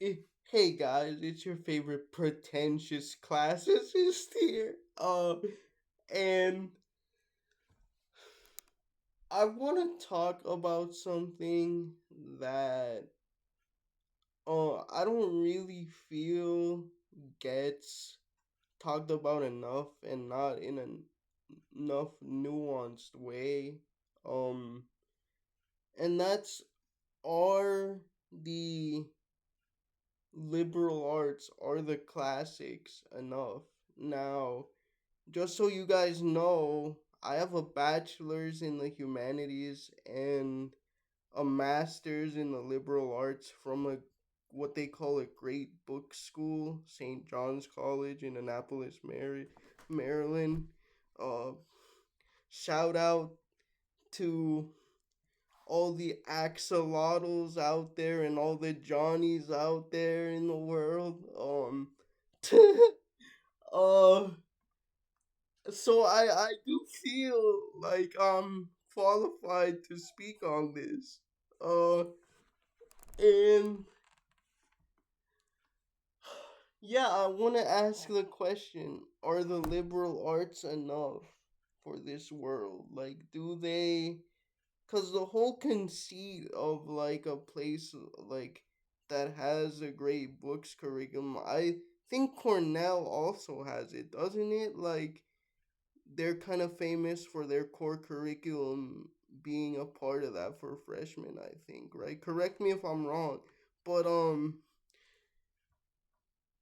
Hey guys, it's your favorite pretentious classicist here. And I want to talk about something that I don't really feel gets talked about enough and not in an enough nuanced way. Um, and that's are the liberal arts are the classics enough now. Just so you guys know, I have a bachelor's in the humanities and a master's in the liberal arts from a what they call a great book school, St. John's College in Annapolis, Maryland. Uh, Shout out to all the axolotls out there and all the Johnnies out there in the world. uh, so I do feel like I'm qualified to speak on this. Uh and yeah, I want to ask the question, are the liberal arts enough for this world? Like do they, cuz the whole conceit of like a place like that has a great books curriculum, I think Cornell also has it, doesn't it? Like they're kind of famous for their core curriculum being a part of that for freshmen, I think, right? Correct me if I'm wrong. But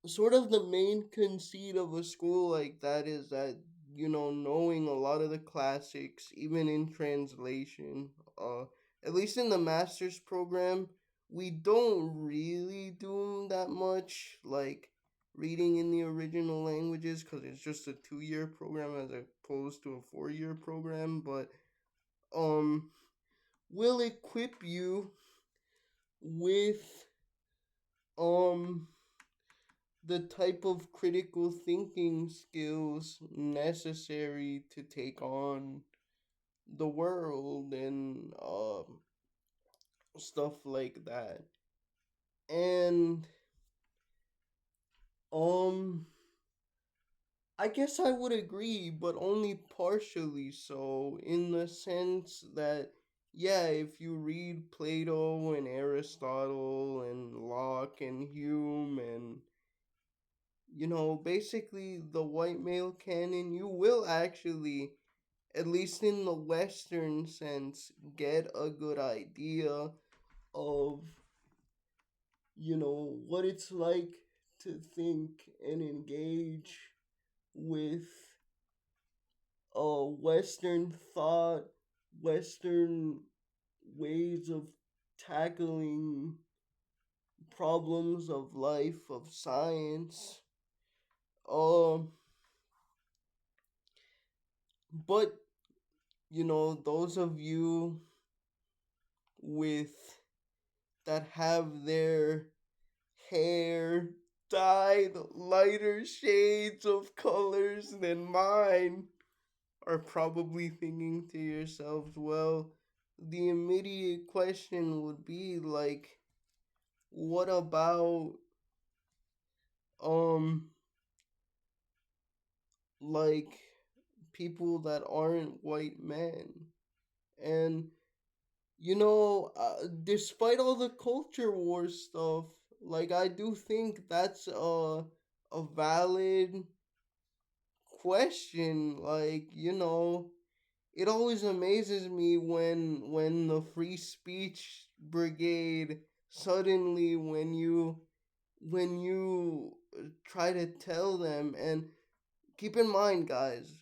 sort of the main conceit of a school like that is that, knowing a lot of the classics even in translation, uh at least in the master's program, we don't really do that much like reading in the original languages because it's just a 2-year program as opposed to a 4-year program. But um will equip you with um the type of critical thinking skills necessary to take on the world and stuff like that. And um I guess I would agree, but only partially so, in the sense that, yeah, if you read Plato and Aristotle and Locke and Hume and, basically the white male canon, you will actually, at least in the Western sense, get a good idea of, what it's like to think and engage with Western thought, Western ways of tackling problems of life, of science. Um, but those of you with that have their hair dyed lighter shades of colors than mine are probably thinking to yourselves, well, the immediate question would be like, what about um like people that aren't white men? And despite all the culture war stuff, like I do think that's a valid question. Like, it always amazes me when the free speech brigade suddenly, when you try to tell them. And keep in mind, guys,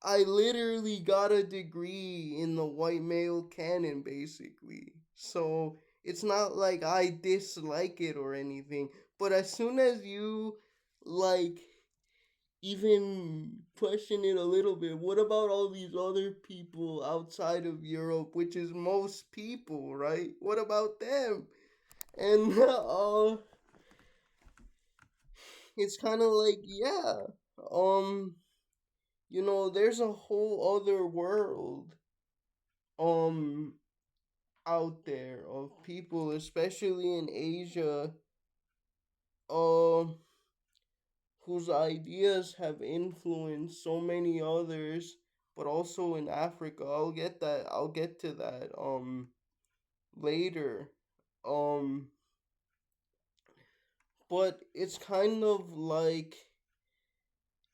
I literally got a degree in the white male canon, basically. So it's not like I dislike it or anything. But as soon as you, like, even question it a little bit, what about all these other people outside of Europe, which is most people, right? What about them? And it's kind of like, yeah, um, there's a whole other world um out there of people, especially in Asia, um whose ideas have influenced so many others, but also in Africa. I'll get to that later. Um but it's kind of like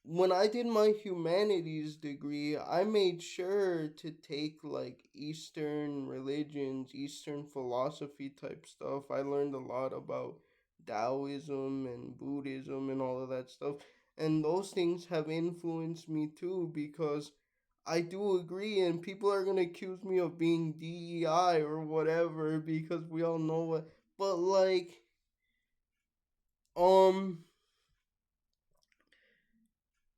when I did my humanities degree, I made sure to take like Eastern religions, Eastern philosophy type stuff. I learned a lot about Taoism and Buddhism and all of that stuff. And those things have influenced me too because I do agree, and people are going to accuse me of being DEI or whatever because we all know what. But like, um,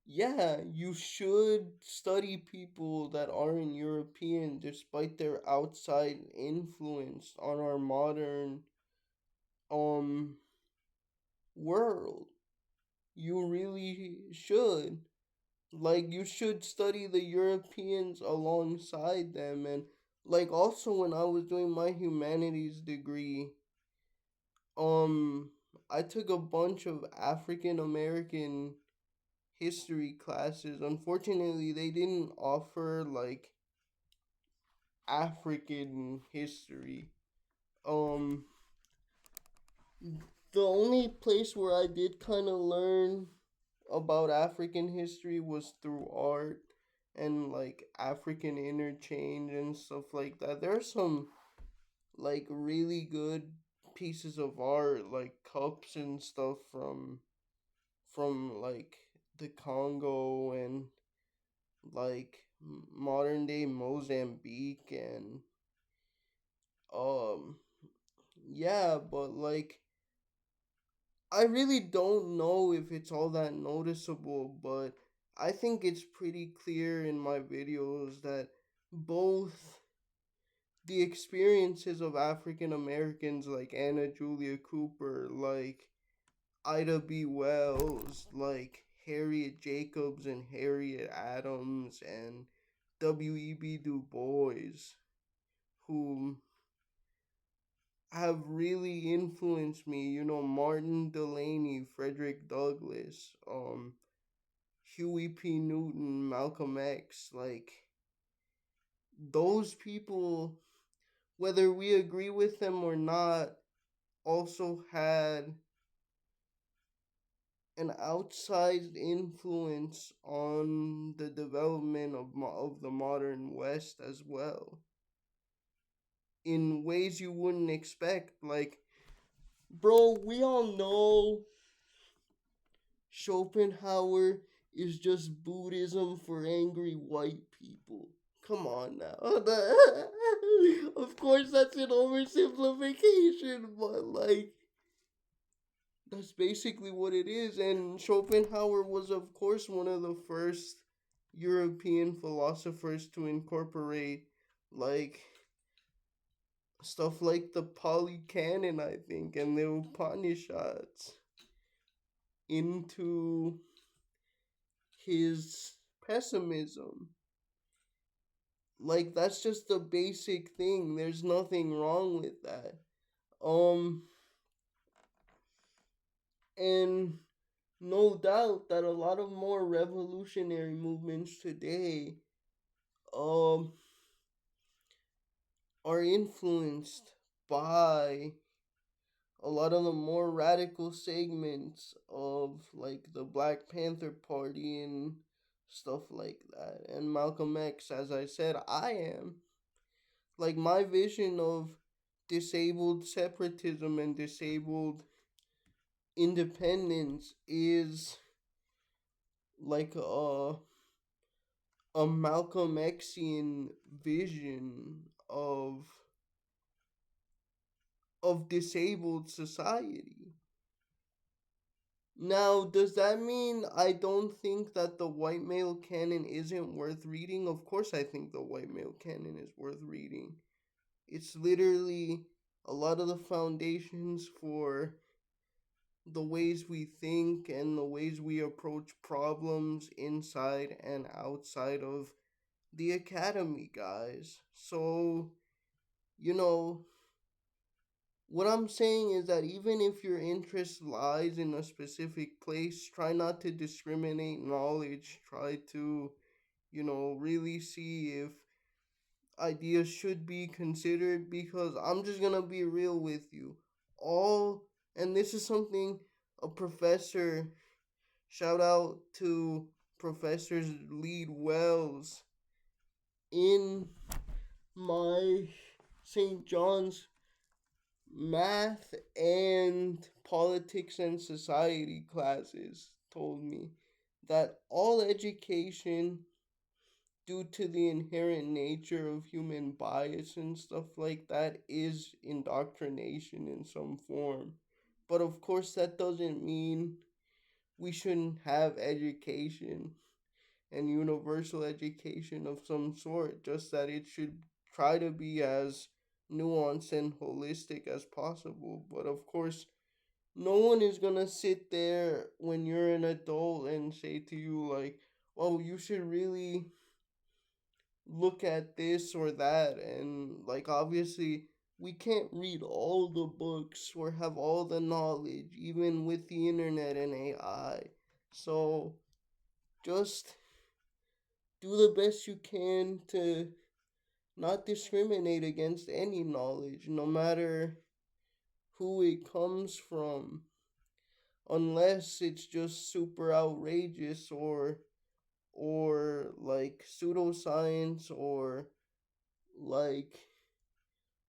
yeah, you should study people that aren't European despite their outside influence on our modern um world. You really should. Like you should study the Europeans alongside them, and like also when I was doing my humanities degree, um I took a bunch of African American history classes. Unfortunately, they didn't offer like African history. Um, the only place where I did kind of learn about African history was through art and like African interchange and stuff like that. There are some like really good pieces of art, like cups and stuff from like the Congo and like modern day Mozambique and um yeah, but like I really don't know if it's all that noticeable, but I think it's pretty clear in my videos that both the experiences of African Americans like Anna Julia Cooper, like Ida B. Wells, like Harriet Jacobs and Harriet Adams and W.E.B. Du Bois, who have really influenced me. You know, Martin Delaney, Frederick Douglass, Huey P. Newton, Malcolm X, like those people, whether we agree with them or not, also had an outsized influence on the development of the modern West as well in ways you wouldn't expect. Like, bro, we all know Schopenhauer is just Buddhism for angry white people. Come on now. Of course, that's an oversimplification, but like, that's basically what it is. And Schopenhauer was, of course, one of the first European philosophers to incorporate like stuff like the Pali Canon, I think, and the Upanishads into his pessimism. Like that's just the basic thing. There's nothing wrong with that. Um and no doubt that a lot of more revolutionary movements today um are influenced by a lot of the more radical segments of like the Black Panther Party and stuff like that. And Malcolm X, as I said, I am. Like my vision of disabled separatism and disabled independence is like a MalcolmXian vision of disabled society. Now, does that mean I don't think that the white male canon isn't worth reading? Of course, I think the white male canon is worth reading. It's literally a lot of the foundations for the ways we think and the ways we approach problems inside and outside of the academy, guys. So, you know, what I'm saying is that even if your interest lies in a specific place, try not to discriminate knowledge. Try to, really see if ideas should be considered, because I'm just gonna be real with you. All, and this is something a professor, shout out to Professors Lead Wells in my St. John's math and politics and society classes told me that all education, due to the inherent nature of human bias and stuff like that, is indoctrination in some form. But of course, that doesn't mean we shouldn't have education and universal education of some sort, just that it should try to be as nuanced and holistic as possible. But of course, no one is gonna sit there when you're an adult and say to you, like, well, you should really look at this or that. And, like, obviously, we can't read all the books or have all the knowledge, even with the internet and AI. So, just do the best you can to not discriminate against any knowledge, no matter who it comes from, unless it's just super outrageous, or like pseudoscience, or like,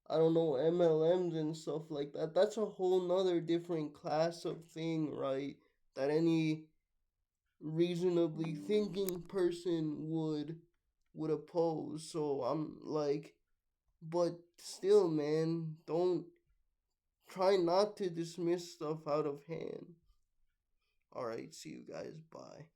I don't know, MLMs and stuff like that. That's a whole nother different class of thing, right? That any reasonably thinking person would oppose. So I'm like, but still, man, don't try not to dismiss stuff out of hand. All right, see you guys. Bye.